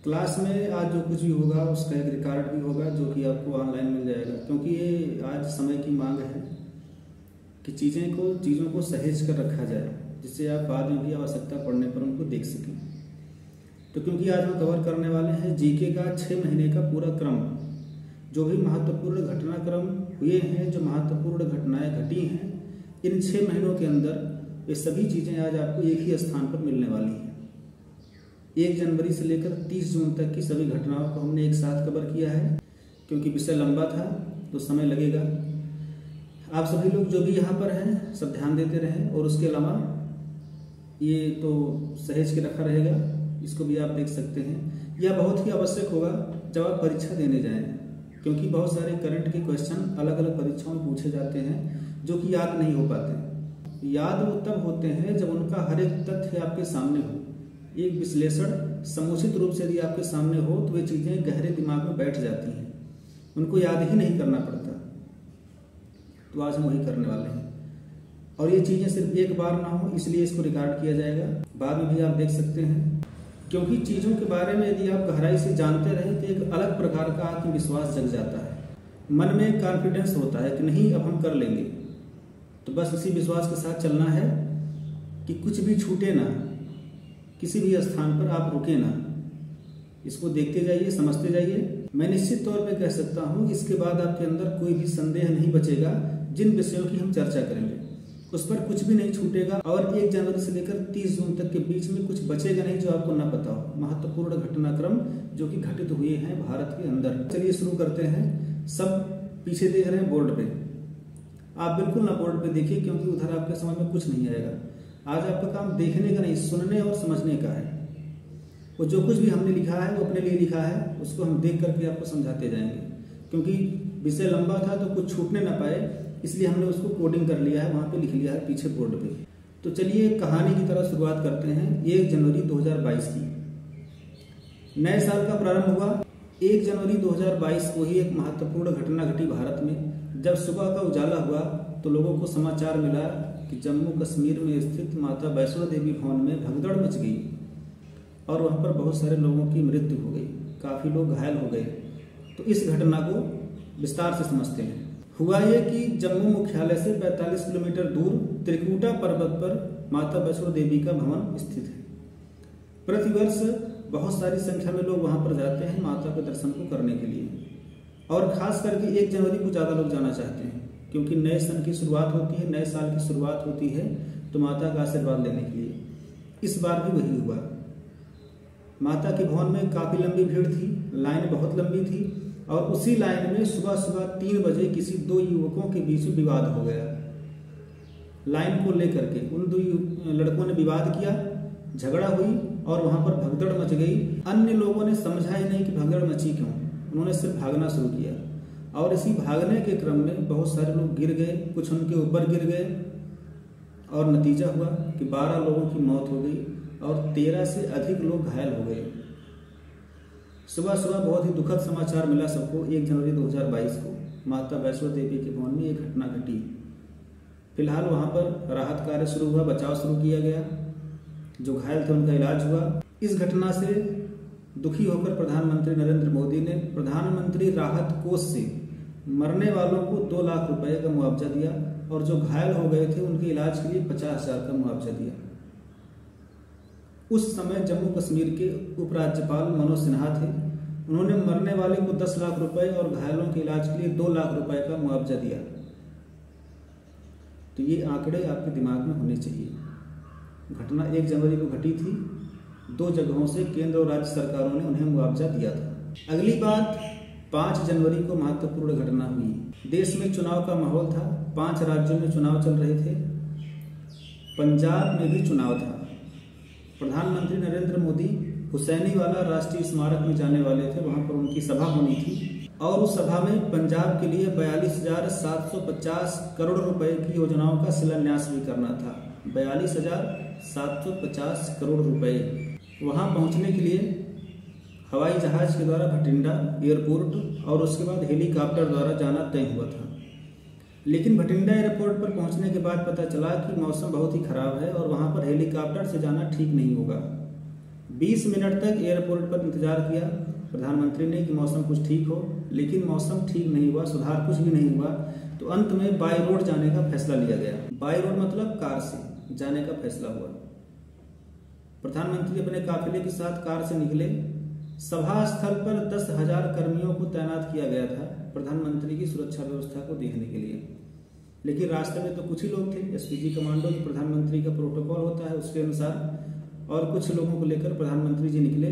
Class में आज जो कुछ भी होगा उसका एक रिकॉर्ड भी होगा जो कि आपको ऑनलाइन मिल जाएगा, क्योंकि ये आज समय की मांग है कि चीज़ों को सहेज कर रखा जाए, जिससे आप बाद में भी आवश्यकता पड़ने पर उनको देख सकें। तो क्योंकि आज हम कवर करने वाले हैं जीके का 6 महीने का पूरा क्रम, जो भी महत्वपूर्ण घटनाक्रम हुए हैं, जो महत्वपूर्ण घटनाएं घटी हैं इन 6 महीनों के अंदर, ये सभी चीज़ें आज आपको एक ही स्थान पर मिलने वाली हैं। 1 जनवरी से लेकर 30 जून तक की सभी घटनाओं को हमने एक साथ कवर किया है। क्योंकि विषय लंबा था तो समय लगेगा। आप सभी लोग जो भी यहाँ पर हैं सब ध्यान देते रहें, और उसके अलावा ये तो सहेज के रखा रहेगा, इसको भी आप देख सकते हैं। यह बहुत ही आवश्यक होगा जब आप परीक्षा देने जाएं, क्योंकि बहुत सारे करंट के क्वेश्चन अलग अलग परीक्षाओं में पूछे जाते हैं जो कि याद नहीं हो पाते। याद वो तब होते हैं जब उनका हर एक तथ्य आपके सामने हो, एक विश्लेषण समुचित रूप से यदि आपके सामने हो तो वे चीज़ें गहरे दिमाग में बैठ जाती हैं, उनको याद ही नहीं करना पड़ता। तो आज हम वही करने वाले हैं, और ये चीज़ें सिर्फ एक बार ना हो इसलिए इसको रिकॉर्ड किया जाएगा, बाद में भी आप देख सकते हैं। क्योंकि चीज़ों के बारे में यदि आप गहराई से जानते रहें तो एक अलग प्रकार का आत्मविश्वास जग जाता है, मन में कॉन्फिडेंस होता है कि नहीं अब हम कर लेंगे। तो बस इसी विश्वास के साथ चलना है कि कुछ भी छूटे ना, किसी भी स्थान पर आप रुके ना, इसको देखते जाइए, समझते जाइए। मैं निश्चित तौर पे कह सकता हूँ कि इसके बाद आपके अंदर कोई भी संदेह नहीं बचेगा। जिन विषयों की हम चर्चा करेंगे उस पर कुछ भी नहीं छूटेगा, और 1 जनवरी से लेकर 30 जून तक के बीच में कुछ बचेगा नहीं जो आपको न पता हो। महत्वपूर्ण घटनाक्रम जो कि घटित हुए हैं भारत के अंदर। चलिए शुरू करते हैं। सब पीछे देख रहे हैं बोर्ड पे, आप बिल्कुल ना बोर्ड पे देखिए, क्योंकि उधर आपके समझ में कुछ नहीं आएगा। आज आपका काम देखने का नहीं, सुनने और समझने का है। वो जो कुछ भी हमने लिखा है वो अपने लिए लिखा है, उसको हम देख करके आपको समझाते जाएंगे। क्योंकि विषय लंबा था तो कुछ छूटने ना पाए, इसलिए हमने उसको कोडिंग कर लिया है, वहां पे लिख लिया है पीछे बोर्ड पे। तो चलिए कहानी की तरह शुरुआत करते हैं। 1 जनवरी 2022 की नए साल का प्रारंभ हुआ। 1 जनवरी 2022 वही एक महत्वपूर्ण घटना घटी भारत में। जब सुबह का उजाला हुआ तो लोगों को समाचार मिला कि जम्मू कश्मीर में स्थित माता वैष्णो देवी भवन में भगदड़ मच गई, और वहां पर बहुत सारे लोगों की मृत्यु हो गई, काफी लोग घायल हो गए। तो इस घटना को विस्तार से समझते हैं। हुआ ये कि जम्मू मुख्यालय से 45 किलोमीटर दूर त्रिकुटा पर्वत पर माता वैष्णो देवी का भवन स्थित है। प्रतिवर्ष बहुत सारी संख्या में लोग वहां पर जाते हैं माता के दर्शन को करने के लिए, और खास करके 1 जनवरी को ज्यादा लोग जाना चाहते हैं, क्योंकि नए सन की शुरुआत होती है, नए साल की शुरुआत होती है, तो माता का आशीर्वाद लेने के लिए। इस बार भी वही हुआ। माता के भवन में काफी लंबी भीड़ थी, लाइन बहुत लंबी थी, और उसी लाइन में सुबह सुबह 3 बजे किसी 2 युवकों के बीच में विवाद हो गया। लाइन को लेकर के उन 2 लड़कों ने विवाद किया, झगड़ा हुई, और वहां पर भगदड़ मच गई। अन्य लोगों ने समझा ही नहीं कि भगदड़ मची क्यों, उन्होंने सिर्फ भागना शुरू किया, और इसी भागने के क्रम में बहुत सारे लोग गिर गए, कुछ उनके ऊपर गिर गए, और नतीजा हुआ कि 12 लोगों की मौत हो गई और 13 से अधिक लोग घायल हो गए। सुबह सुबह बहुत ही दुखद समाचार मिला सबको। 1 जनवरी 2022 को माता वैष्णो देवी के भवन में एक घटना घटी। फिलहाल वहां पर राहत कार्य शुरू हुआ, बचाव शुरू किया गया, जो घायल थे उनका इलाज हुआ। इस घटना से दुखी होकर प्रधानमंत्री नरेंद्र मोदी ने प्रधानमंत्री राहत कोष से मरने वालों को 2 लाख रुपए का मुआवजा दिया, और जो घायल हो गए थे उनके इलाज के लिए 50,000 का मुआवजा दिया। उस समय जम्मू कश्मीर के उपराज्यपाल मनोज सिन्हा थे। उन्होंने मरने वाले को 10 लाख रुपए और घायलों के इलाज के लिए 2 लाख रुपए का मुआवजा दिया। तो ये आंकड़े आपके दिमाग में होने चाहिए। घटना 1 जनवरी को घटी थी, 2 जगहों से केंद्र और राज्य सरकारों ने उन्हें मुआवजा दिया था। अगली बात, 5 जनवरी को महत्वपूर्ण घटना हुई। देश में चुनाव का माहौल था, 5 राज्यों में चुनाव चल रहे थे, पंजाब में भी चुनाव था। प्रधानमंत्री नरेंद्र मोदी हुसैनीवाला राष्ट्रीय स्मारक में जाने वाले थे, वहां पर उनकी सभा होनी थी, और उस सभा में पंजाब के लिए 42,750 करोड़ रुपए की योजनाओं का शिलान्यास भी करना था। 42,750 करोड़ रुपए। वहां पहुंचने के लिए हवाई जहाज के द्वारा भटिंडा एयरपोर्ट और उसके बाद हेलीकॉप्टर द्वारा जाना तय हुआ था। लेकिन भटिंडा एयरपोर्ट पर पहुंचने के बाद पता चला कि मौसम बहुत ही खराब है और वहां पर हेलीकॉप्टर से जाना ठीक नहीं होगा। 20 मिनट तक एयरपोर्ट पर इंतजार किया प्रधानमंत्री ने कि मौसम कुछ ठीक हो, लेकिन मौसम ठीक नहीं हुआ, सुधार कुछ भी नहीं हुआ। तो अंत में बाय रोड जाने का फैसला लिया गया। बाय रोड मतलब कार से जाने का फैसला हुआ। प्रधानमंत्री अपने काफिले के साथ कार से निकले। सभा स्थल पर 10,000 कर्मियों को तैनात किया गया था प्रधानमंत्री की सुरक्षा व्यवस्था को देखने के लिए। लेकिन रास्ते में तो कुछ ही लोग थे, एसपीजी कमांडो जो प्रधानमंत्री का प्रोटोकॉल होता है उसके अनुसार, और कुछ लोगों को लेकर प्रधानमंत्री जी निकले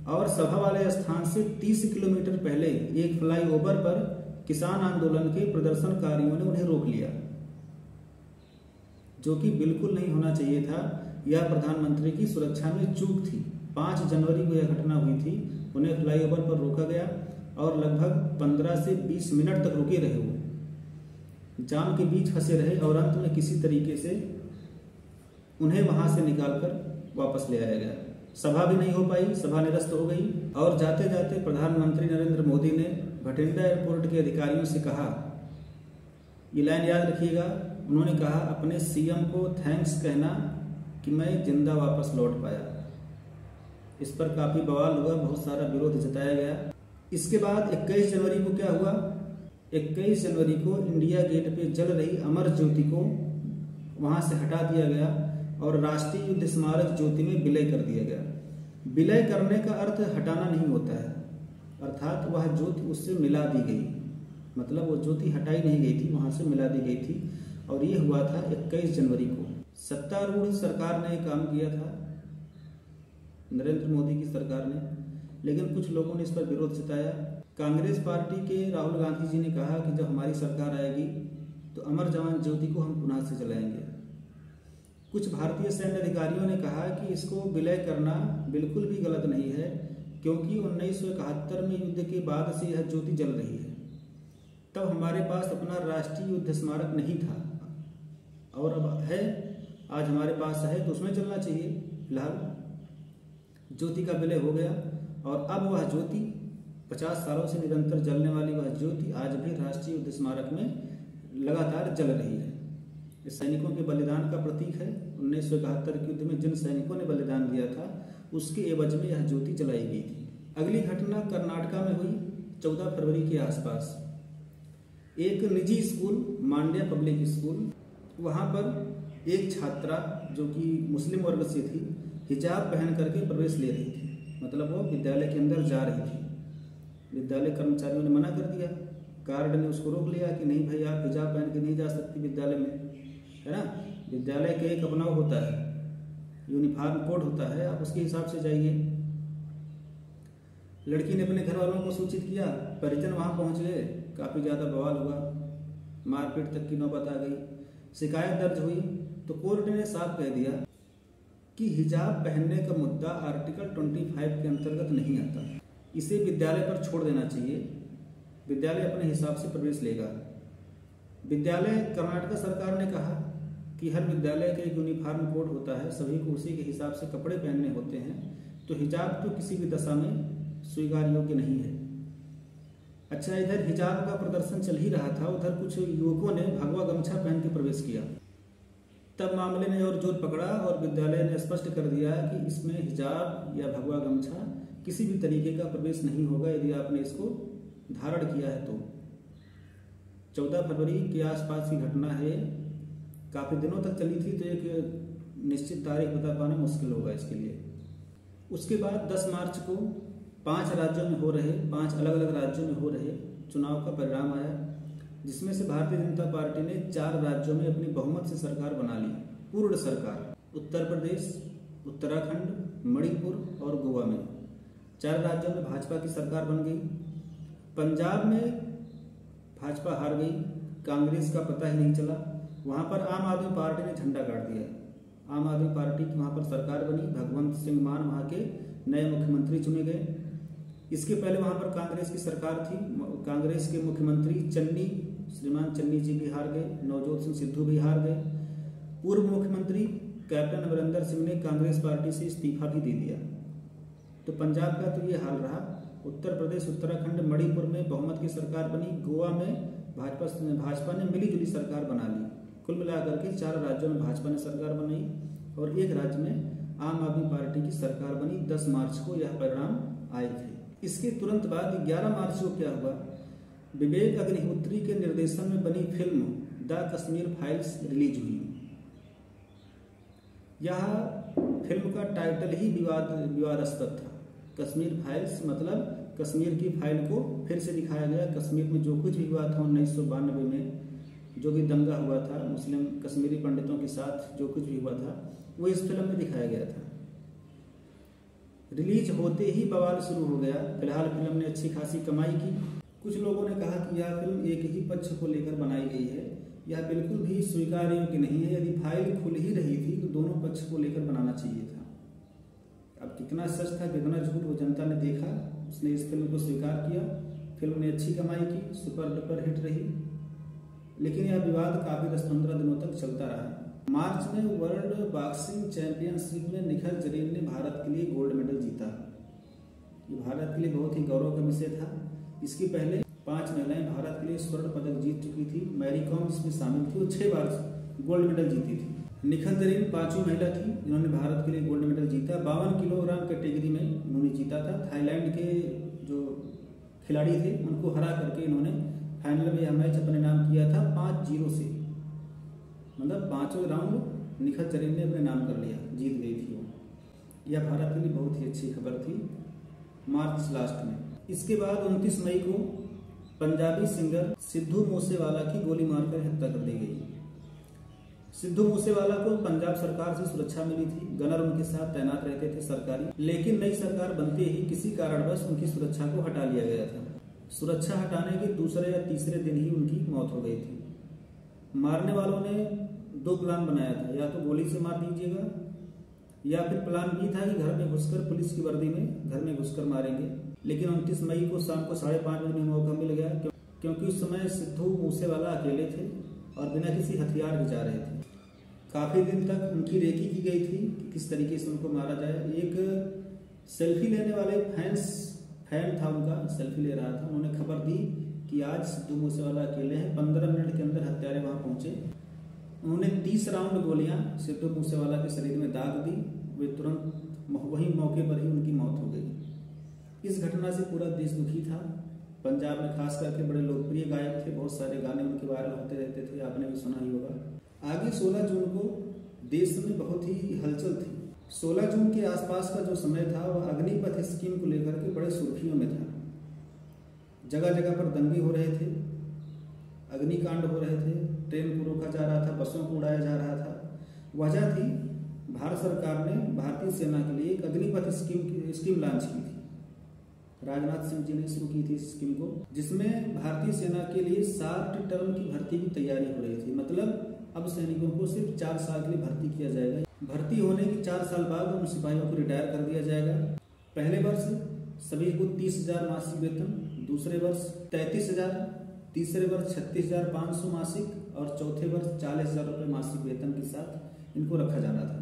और सभा वाले स्थान से 30 किलोमीटर पहले एक फ्लाईओवर पर किसान आंदोलन के प्रदर्शनकारियों ने उन्हें रोक लिया, जो कि बिल्कुल नहीं होना चाहिए था। यह प्रधानमंत्री की सुरक्षा में चूक थी। 5 जनवरी को यह घटना हुई थी। उन्हें फ्लाईओवर पर रोका गया और लगभग 15 से 20 मिनट तक रुके रहे, वो जाम के बीच फंसे रहे और अंत में किसी तरीके से उन्हें वहां से निकालकर वापस ले आया गया। सभा भी नहीं हो पाई, सभा निरस्त हो गई। और जाते जाते प्रधानमंत्री नरेंद्र मोदी ने भटिंडा एयरपोर्ट के अधिकारियों से कहा, ये लाइन याद रखिएगा, उन्होंने कहा अपने सीएम को थैंक्स कहना कि मैं जिंदा वापस लौट पाया। इस पर काफी बवाल हुआ, बहुत सारा विरोध जताया गया। इसके बाद 21 जनवरी को क्या हुआ? 21 जनवरी को इंडिया गेट पे जल रही अमर ज्योति को वहां से हटा दिया गया और राष्ट्रीय युद्ध स्मारक ज्योति में विलय कर दिया गया। विलय करने का अर्थ हटाना नहीं होता है, अर्थात वह ज्योति उससे मिला दी गई, मतलब वो ज्योति हटाई नहीं गई थी, वहां से मिला दी गई थी। और ये हुआ था 21 जनवरी को। सत्तारूढ़ सरकार ने काम किया था, नरेंद्र मोदी की सरकार ने, लेकिन कुछ लोगों ने इस पर विरोध जताया। कांग्रेस पार्टी के राहुल गांधी जी ने कहा कि जब हमारी सरकार आएगी तो अमर जवान ज्योति को हम पुनः से जलाएंगे। कुछ भारतीय सैन्य अधिकारियों ने कहा कि इसको विलय करना बिल्कुल भी गलत नहीं है, क्योंकि 1971 में युद्ध के बाद से यह ज्योति जल रही है। तब हमारे पास अपना राष्ट्रीय युद्ध स्मारक नहीं था और अब है, आज हमारे पास है तो उसमें चलना चाहिए। फिलहाल ज्योति का विलय हो गया और अब वह ज्योति 50 सालों से निरंतर जलने वाली वह ज्योति आज भी राष्ट्रीय युद्ध स्मारक में लगातार जल रही है। इस सैनिकों के बलिदान का प्रतीक है। 1971 के युद्ध में जिन सैनिकों ने बलिदान दिया था उसके एवज में यह ज्योति जलाई गई थी। अगली घटना कर्नाटका में हुई 14 फरवरी के आसपास। एक निजी स्कूल, मांड्या पब्लिक स्कूल, वहां पर एक छात्रा जो कि मुस्लिम वर्ग से थी, हिजाब पहन करके प्रवेश ले रही थी, मतलब वो विद्यालय के अंदर जा रही थी। विद्यालय कर्मचारियों ने मना कर दिया, गार्ड ने उसको रोक लिया कि नहीं भाई, आप हिजाब पहन के नहीं जा सकती विद्यालय में, है ना। विद्यालय का एक अपना होता है, यूनिफॉर्म कोड होता है, आप उसके हिसाब से जाइए। लड़की ने अपने घर वालों को सूचित किया, परिजन वहां पहुंच गए, काफी ज्यादा बवाल हुआ, मारपीट तक की नौबत आ गई। शिकायत दर्ज हुई तो कोर्ट ने साफ कह दिया कि हिजाब पहनने का मुद्दा आर्टिकल 25 के अंतर्गत नहीं आता, इसे विद्यालय पर छोड़ देना चाहिए, विद्यालय अपने हिसाब से प्रवेश लेगा। विद्यालय कर्नाटक सरकार ने कहा कि हर विद्यालय का एक यूनिफॉर्म कोड होता है, सभी को उसी के हिसाब से कपड़े पहनने होते हैं, तो हिजाब तो किसी भी दशा में स्वीकार योग्य नहीं है। अच्छा, इधर हिजाब का प्रदर्शन चल ही रहा था, उधर कुछ युवकों ने भगवा गमछा पहन के प्रवेश किया। तब मामले ने और जोर पकड़ा और विद्यालय ने स्पष्ट कर दिया कि इसमें हिजाब या भगवा गमछा किसी भी तरीके का प्रवेश नहीं होगा यदि आपने इसको धारण किया है तो। 14 फरवरी के आसपास की घटना है, काफी दिनों तक चली थी, तो एक निश्चित तारीख बता पाना मुश्किल होगा इसके लिए। उसके बाद 10 मार्च को 5 राज्यों में हो रहे, 5 अलग अलग राज्यों में हो रहे चुनाव का परिणाम आया, जिसमें से भारतीय जनता पार्टी ने 4 राज्यों में अपनी बहुमत से सरकार बना ली, पूर्ण सरकार। उत्तर प्रदेश, उत्तराखंड, मणिपुर और गोवा में 4 राज्यों में भाजपा की सरकार बन गई। पंजाब में भाजपा हार गई, कांग्रेस का पता ही नहीं चला। वहां पर आम आदमी पार्टी ने झंडा गाड़ दिया, आम आदमी पार्टी की वहां पर सरकार बनी, भगवंत सिंह मान वहां के नए मुख्यमंत्री चुने गए। इसके पहले वहां पर कांग्रेस की सरकार थी, कांग्रेस के मुख्यमंत्री श्रीमान चन्नी जी भी हार गए, नवजोत सिंह सिद्धू भी हार गए। पूर्व मुख्यमंत्री कैप्टन अमरिंदर सिंह ने कांग्रेस पार्टी से इस्तीफा भी दे दिया। तो पंजाब का तो ये हाल रहा। उत्तर प्रदेश, उत्तराखंड, मणिपुर में बहुमत की सरकार बनी, गोवा में भाजपा ने मिलीजुली सरकार बना ली। कुल मिलाकर के 4 राज्यों में भाजपा ने सरकार बनाई और एक राज्य में आम आदमी पार्टी की सरकार बनी। 10 मार्च को यह परिणाम आए थे। इसके तुरंत बाद 11 मार्च को क्या हुआ, विवेक अग्निहोत्री के निर्देशन में बनी film the Kashmir files release हुई। यह फिल्म का टाइटल ही विवादास्पद था। कश्मीर फाइल्स मतलब कश्मीर की फाइल को फिर से दिखाया गया। कश्मीर में जो कुछ भी हुआ था 1992 में, जो भी दंगा हुआ था मुस्लिम कश्मीरी पंडितों के साथ, जो कुछ भी हुआ था वो इस फिल्म में दिखाया गया था। रिलीज होते ही बवाल शुरू हो गया। फिलहाल फिल्म ने अच्छी खासी कमाई की। कुछ लोगों ने कहा कि यह फिल्म एक ही पक्ष को लेकर बनाई गई है, यह बिल्कुल भी स्वीकार्य योग्य नहीं है। यदि फाइल खुल ही रही थी तो दोनों पक्ष को लेकर बनाना चाहिए था। अब कितना सच था कितना झूठ वो जनता ने देखा। उसने इस फिल्म को स्वीकार किया। फिल्म ने अच्छी कमाई की, सुपर डुपर हिट रही। लेकिन यह विवाद काफी 10-15 दिनों तक चलता रहा। मार्च में वर्ल्ड बॉक्सिंग चैंपियनशिप में निखत जरीन ने भारत के लिए गोल्ड मेडल जीता। ये भारत के लिए बहुत ही गौरव का विषय था। इसके पहले 5 महिलाएं भारत के लिए स्वर्ण पदक जीत चुकी थी। मैरी कॉम इसमें शामिल थी, वो 6 बार गोल्ड मेडल जीती थी। निखत जरीन 5वीं महिला थी जिन्होंने भारत के लिए गोल्ड मेडल जीता। 52 किलोग्राम कैटेगरी में उन्होंने जीता था। थाईलैंड के जो खिलाड़ी थे उनको हरा करके इन्होंने फाइनल में यह मैच अपने नाम किया था 5-0 से। मतलब 5वें राउंड निखत जरीन ने अपने नाम कर लिया, जीत गई थी वो। यह भारत के लिए बहुत ही अच्छी खबर थी मार्च लास्ट में। इसके बाद 29 मई को पंजाबी सिंगर सिद्धू मूसेवाला की गोली मारकर हत्या कर दी गई। सिद्धू मूसेवाला को पंजाब सरकार से सुरक्षा मिली थी। गनर उनके साथ तैनात रहते थे सरकारी, लेकिन नई सरकार बनते ही किसी कारणवश उनकी सुरक्षा को हटा लिया गया था। सुरक्षा हटाने के दूसरे या तीसरे दिन ही उनकी मौत हो गई थी। मारने वालों ने 2 प्लान बनाया था, या तो गोली से मार दीजिएगा या फिर प्लान बी था कि घर में घुसकर पुलिस की वर्दी में घर में घुसकर मारेंगे। लेकिन 29 मई को शाम को 5:30 बजे मौका मिल गया, क्योंकि उस समय सिद्धू मूसेवाला अकेले थे और बिना किसी हथियार के जा रहे थे। काफी दिन तक उनकी रेकी की गई थी कि किस तरीके से उनको मारा जाए। एक सेल्फी लेने वाले फैन था उनका, सेल्फी ले रहा था। उन्होंने खबर दी कि आज सिद्धू मूसेवाला अकेले हैं। 15 मिनट के अंदर हत्यारे वहां पहुंचे। उन्होंने 30 राउंड गोलियां सिद्धू मूसेवाला के शरीर में दाग दी। वे तुरंत वही मौके पर ही उनकी मौत हो गई। इस घटना से पूरा देश दुखी था। पंजाब में खास करके बड़े लोकप्रिय गायक थे, बहुत सारे गाने उनके वायरल होते रहते थे, आपने भी सुना ही होगा। आगे 16 जून को देश में बहुत ही हलचल थी। 16 जून के आसपास का जो समय था वह अग्निपथ स्कीम को लेकर के बड़े सुर्खियों में था। जगह जगह पर दंगे हो रहे थे, अग्निकांड हो रहे थे, ट्रेन को रोका जा रहा था, बसों को उड़ाया जा रहा था। वजह थी भारत सरकार ने भारतीय सेना के लिए एक अग्निपथ स्कीम लॉन्च की थी। राजनाथ सिंह जी ने शुरू की थी इस स्कीम को, जिसमें भारतीय सेना के लिए 60 टर्म की भर्ती की तैयारी हो रही थी। मतलब अब सैनिकों को सिर्फ 4 साल के लिए भर्ती किया जाएगा। भर्ती होने के 4 साल बाद उन सिपाहियों को रिटायर कर दिया जाएगा। पहले वर्ष सभी को 30,000 मासिक वेतन, दूसरे वर्ष 33,000, तीसरे वर्ष 36,500 मासिक और चौथे वर्ष 40,000 रुपये मासिक वेतन के साथ इनको रखा जाना था।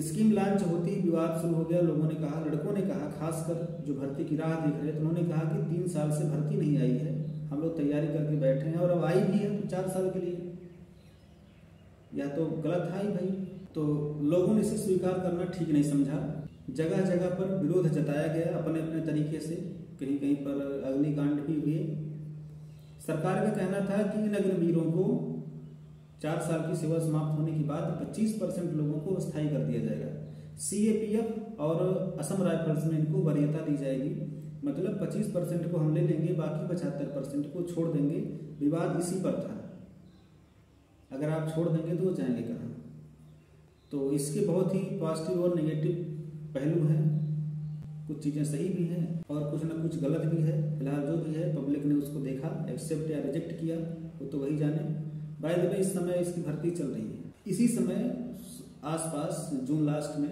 स्कीम लॉन्च होती ही विवाद शुरू हो गया। लोगों ने कहा, लड़कों ने कहा, खासकर जो भर्ती की राह देख रहे थे, उन्होंने कहा कि 3 साल से भर्ती नहीं आई है, हम लोग तैयारी करके बैठे हैं और अब आई भी है तो 4 साल के लिए, यह तो गलत है ही भाई। तो लोगों ने इसे स्वीकार करना ठीक नहीं समझा। जगह जगह पर विरोध जताया गया अपने अपने तरीके से। कहीं कहीं पर अग्निकांड भी हुए। सरकार का कहना था कि इन अग्निवीरों को 4 साल की सेवा समाप्त होने के बाद 25% लोगों को स्थायी कर दिया जाएगा। CAPF और असम राइफल्स में इनको वरीयता दी जाएगी। मतलब 25% को हम ले लेंगे, बाकी 75% को छोड़ देंगे। विवाद इसी पर था, अगर आप छोड़ देंगे तो वो जाएंगे कहाँ। तो इसके बहुत ही पॉजिटिव और नेगेटिव पहलू हैं। कुछ चीज़ें सही भी हैं और कुछ ना कुछ गलत भी है। फिलहाल जो भी है पब्लिक ने उसको देखा, एक्सेप्ट या रिजेक्ट किया, वो तो वही जाने। बाय द वे इस समय इसकी भर्ती चल रही है। इसी समय आसपास जून लास्ट में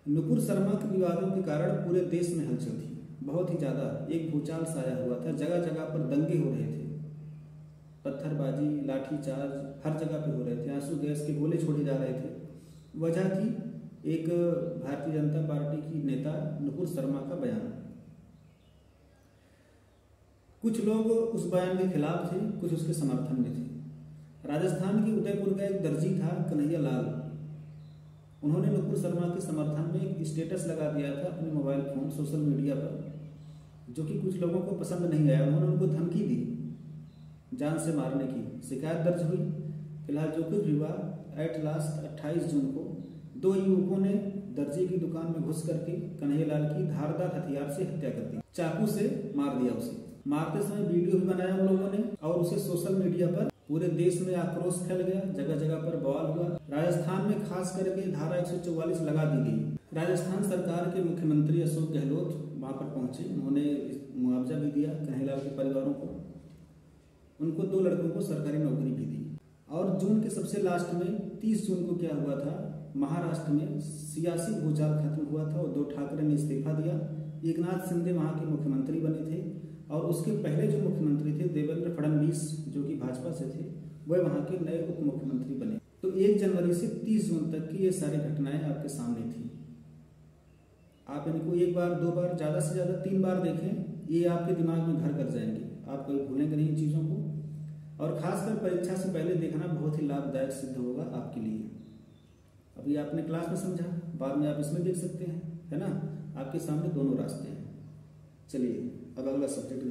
नुपुर शर्मा के विवादों के कारण पूरे देश में हलचल थी, बहुत ही ज्यादा। एक भूचाल साया हुआ था, जगह जगह पर दंगे हो रहे थे, पत्थरबाजी, लाठीचार्ज हर जगह पे हो रहे थे, आंसू गैस के गोले छोड़े जा रहे थे। वजह थी एक भारतीय जनता पार्टी की नेता नुपुर शर्मा का बयान। कुछ लोग उस बयान के खिलाफ थे, कुछ उसके समर्थन में थे। राजस्थान के उदयपुर का एक दर्जी था कन्हैया लाल, उन्होंने नुपुर शर्मा के समर्थन में एक स्टेटस लगा दिया था अपने मोबाइल फोन सोशल मीडिया पर, जो कि कुछ लोगों को पसंद नहीं आया। उन्होंने उनको धमकी दी जान से मारने की। शिकायत दर्ज हुई। फिलहाल जो कुछ भी हुआ, एट लास्ट 28 जून को 2 युवकों ने दर्जी की दुकान में घुस करके कन्हैयालाल की धारदार हथियार से हत्या कर दी, चाकू से मार दिया उसे। मारते समय वीडियो भी बनाया उन लोगों ने और उसे सोशल मीडिया पर पूरे देश में आक्रोश फैल गया, जगह जगह पर बवाल हुआ। राजस्थान में खास करके धारा 144 लगा दी गई। राजस्थान सरकार के मुख्यमंत्री अशोक गहलोत वहां पर पहुंचे। उन्होंने मुआवजा भी दिया कन्हैयालाल के परिवारों को। उनको 2 लड़कों को सरकारी नौकरी भी दी। और जून के सबसे लास्ट में 30 जून को क्या हुआ था, महाराष्ट्र में सियासी भूचाल खत्म हुआ था। उद्धव ठाकरे ने इस्तीफा दिया। एकनाथ शिंदे वहां के मुख्यमंत्री बने थे और उसके पहले जो मुख्यमंत्री थे देवेंद्र फडणवीस, जो कि भाजपा से थे, वह वहां के नए उप मुख्यमंत्री बने। तो 1 जनवरी से 30 जून तक की ये सारी घटनाएं आपके सामने थी। आप इनको 1 बार 2 बार ज्यादा से ज्यादा 3 बार देखें, ये आपके दिमाग में घर कर जाएंगे। आप कभी भूलेंगे नहीं चीजों को। और खासकर परीक्षा से पहले देखना बहुत ही लाभदायक सिद्ध होगा आपके लिए। अभी आपने क्लास में समझा, बाद में आप इसमें देख सकते हैं, है ना। आपके सामने दोनों रास्ते हैं। चलिए अब अगला सब्जेक्ट